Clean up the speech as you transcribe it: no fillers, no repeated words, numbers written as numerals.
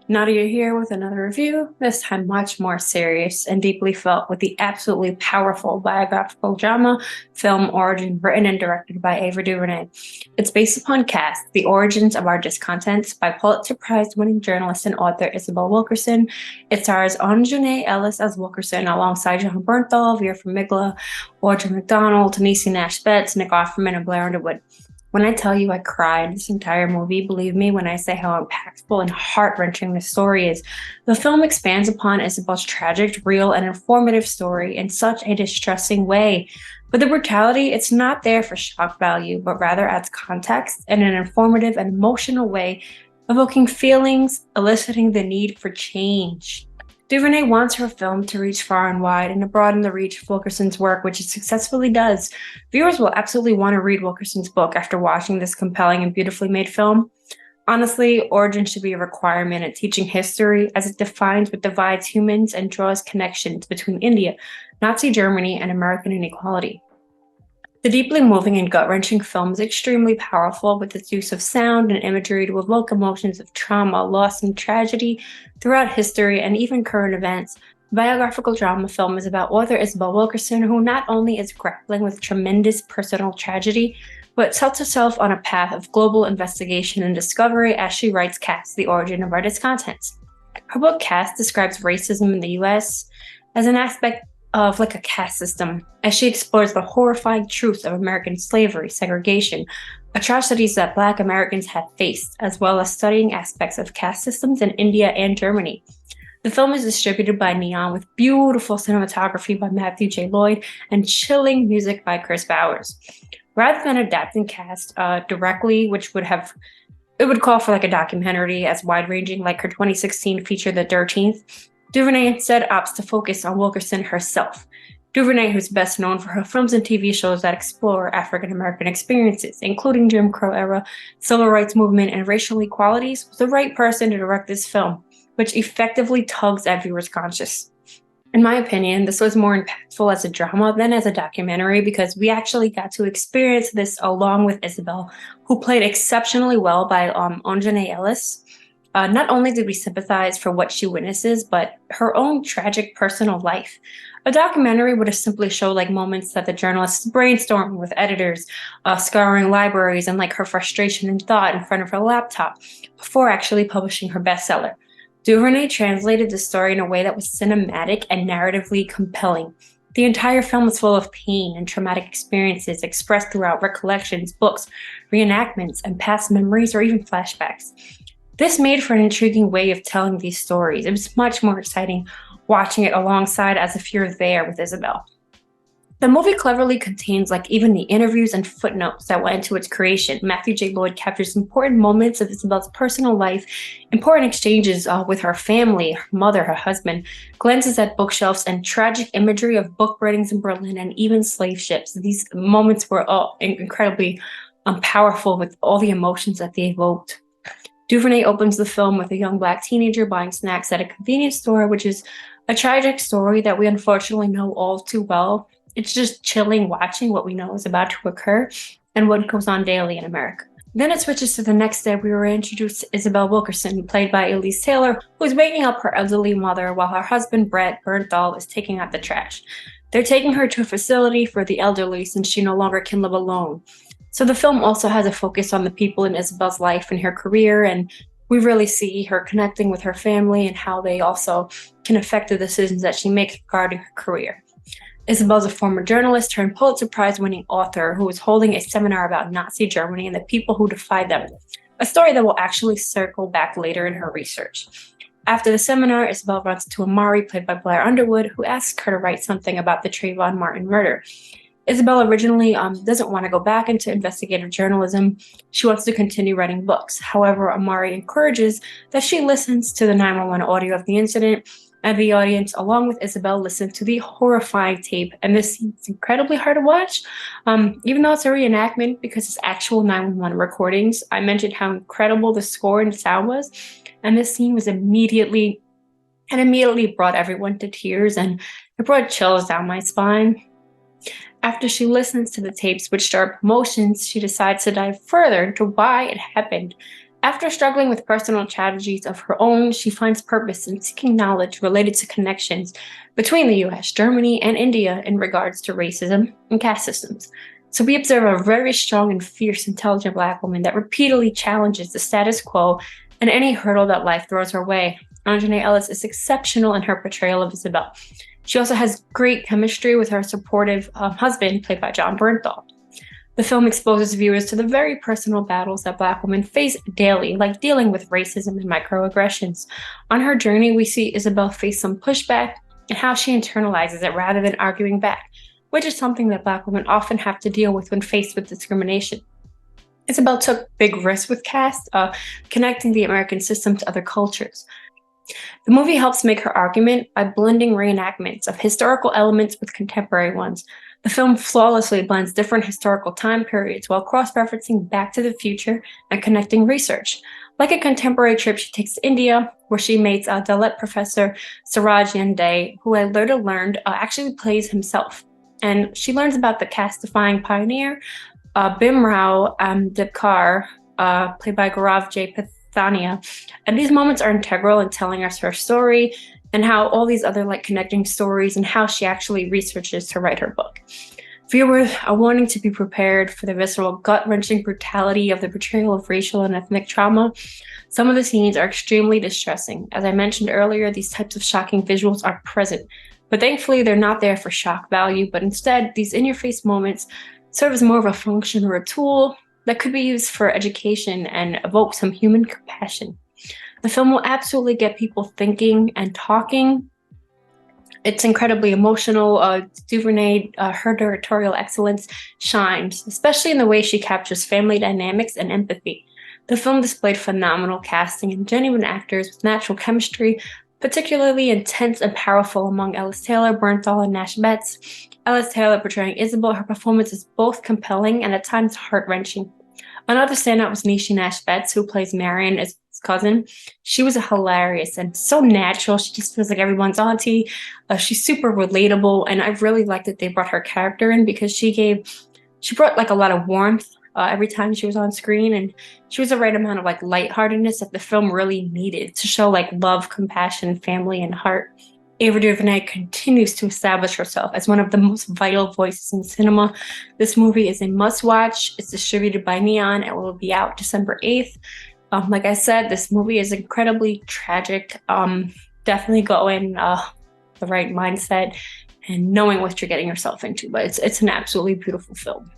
Nadia here with another review, this time much more serious and deeply felt with the absolutely powerful biographical drama film Origin, written and directed by Ava DuVernay. It's based upon Caste, The Origins of Our Discontents by Pulitzer Prize winning journalist and author Isabel Wilkerson. It stars Aunjanue Ellis as Wilkerson alongside Jon Bernthal Vera Farmiga, Audra McDonald, Niecy Nash, Nick Offerman, and Blair Underwood. When I tell you I cried this entire movie, believe me when I say how impactful and heart-wrenching this story is. The film expands upon Isabel's tragic, real, and informative story in such a distressing way. But the brutality, it's not there for shock value, but rather adds context in an informative and emotional way, evoking feelings, eliciting the need for change. DuVernay wants her film to reach far and wide and to broaden the reach of Wilkerson's work, which it successfully does. Viewers will absolutely want to read Wilkerson's book after watching this compelling and beautifully made film. Honestly, Origin should be a requirement in teaching history, as it defines what divides humans and draws connections between India, Nazi Germany, and American inequality. The deeply moving and gut-wrenching film is extremely powerful with its use of sound and imagery to evoke emotions of trauma, loss, and tragedy throughout history and even current events. The biographical drama film is about author Isabel Wilkerson, who not only is grappling with tremendous personal tragedy, but sets herself on a path of global investigation and discovery as she writes Caste, The Origin of Our Discontents. Her book Caste describes racism in the U.S. as an aspect of like a caste system, as she explores the horrifying truths of American slavery, segregation, atrocities that Black Americans have faced, as well as studying aspects of caste systems in India and Germany. The film is distributed by Neon with beautiful cinematography by Matthew J. Lloyd and chilling music by Chris Bowers. Rather than adapting Caste directly, it would call for like a documentary as wide-ranging like her 2016 feature The 13th, DuVernay instead opts to focus on Wilkerson herself. DuVernay, who's best known for her films and TV shows that explore African-American experiences, including Jim Crow era, civil rights movement, and racial equalities, was the right person to direct this film, which effectively tugs at viewers' conscience. In my opinion, this was more impactful as a drama than as a documentary because we actually got to experience this along with Isabel, who played exceptionally well by Aunjanue Ellis. Not only did we sympathize for what she witnesses, but her own tragic personal life. A documentary would have simply showed like moments that the journalists brainstorming with editors, scouring libraries, and like her frustration and thought in front of her laptop before actually publishing her bestseller. DuVernay translated the story in a way that was cinematic and narratively compelling. The entire film is full of pain and traumatic experiences expressed throughout recollections, books, reenactments, and past memories or even flashbacks. This made for an intriguing way of telling these stories. It was much more exciting watching it alongside as if you're there with Isabel. The movie cleverly contains like even the interviews and footnotes that went into its creation. Matthew J. Lloyd captures important moments of Isabel's personal life, important exchanges with her family, her mother, her husband, glances at bookshelves, and tragic imagery of book burnings in Berlin and even slave ships. These moments were all incredibly powerful with all the emotions that they evoked. DuVernay opens the film with a young Black teenager buying snacks at a convenience store, which is a tragic story that we unfortunately know all too well. It's just chilling watching what we know is about to occur and what goes on daily in America. Then it switches to the next day. We were introduced to Isabel Wilkerson, played by Ellis-Taylor, who is waking up her elderly mother while her husband, Brett Bernthal, is taking out the trash. They're taking her to a facility for the elderly since she no longer can live alone. So the film also has a focus on the people in Isabel's life and her career, and we really see her connecting with her family and how they also can affect the decisions that she makes regarding her career. Isabel's a former journalist turned Pulitzer Prize winning author who is holding a seminar about Nazi Germany and the people who defied them, a story that will actually circle back later in her research. After the seminar, Isabel runs into Amari, played by Blair Underwood, who asks her to write something about the Trayvon Martin murder. Isabel originally doesn't want to go back into investigative journalism. She wants to continue writing books. However, Amari encourages that she listens to the 911 audio of the incident, and the audience, along with Isabel, listen to the horrifying tape. And this seems incredibly hard to watch, even though it's a reenactment because it's actual 911 recordings. I mentioned how incredible the score and sound was, and this scene was immediately brought everyone to tears, and it brought chills down my spine. After she listens to the tapes, which start emotions, she decides to dive further into why it happened. After struggling with personal tragedies of her own, she finds purpose in seeking knowledge related to connections between the US, Germany, and India in regards to racism and caste systems. So we observe a very strong and fierce, intelligent Black woman that repeatedly challenges the status quo and any hurdle that life throws her way. Aunjanue Ellis is exceptional in her portrayal of Isabel. She also has great chemistry with her supportive husband, played by Jon Bernthal. The film exposes viewers to the very personal battles that Black women face daily, like dealing with racism and microaggressions. On her journey, we see Isabel face some pushback and how she internalizes it rather than arguing back, which is something that Black women often have to deal with when faced with discrimination. Isabel took big risks with Caste, connecting the American system to other cultures. The movie helps make her argument by blending reenactments of historical elements with contemporary ones. The film flawlessly blends different historical time periods while cross-referencing Back to the Future and connecting research. Like a contemporary trip, she takes to India, where she meets Dalit professor Suraj Yende, who I later learned actually plays himself. And she learns about the caste-defying pioneer, Bhimrao Ambedkar, played by Gaurav J. Pathania. And these moments are integral in telling us her story and how all these other connecting stories and how she actually researches to write her book. Viewers are wanting to be prepared for the visceral, gut-wrenching brutality of the portrayal of racial and ethnic trauma. Some of the scenes are extremely distressing. As I mentioned earlier, these types of shocking visuals are present, but thankfully they're not there for shock value, but instead these in-your-face moments serve as more of a function or a tool that could be used for education and evoke some human compassion. The film will absolutely get people thinking and talking. It's incredibly emotional. DuVernay, her directorial excellence shines, especially in the way she captures family dynamics and empathy. The film displayed phenomenal casting and genuine actors with natural chemistry, particularly intense and powerful among Ellis-Taylor, Bernthal, and Nash Betts. Ellis-Taylor portraying Isabel, her performance is both compelling and at times heart-wrenching. Another standout was Niecy Nash, who plays Marion as his cousin. She was hilarious and so natural. She just feels like everyone's auntie. She's super relatable, and I really liked that they brought her character in because she brought a lot of warmth every time she was on screen, and she was the right amount of lightheartedness that the film really needed to show love, compassion, family, and heart. Ava DuVernay continues to establish herself as one of the most vital voices in cinema. This movie is a must-watch. It's distributed by Neon and will be out December 8th. Like I said, this movie is incredibly tragic. Definitely go in the right mindset and knowing what you're getting yourself into. But it's an absolutely beautiful film.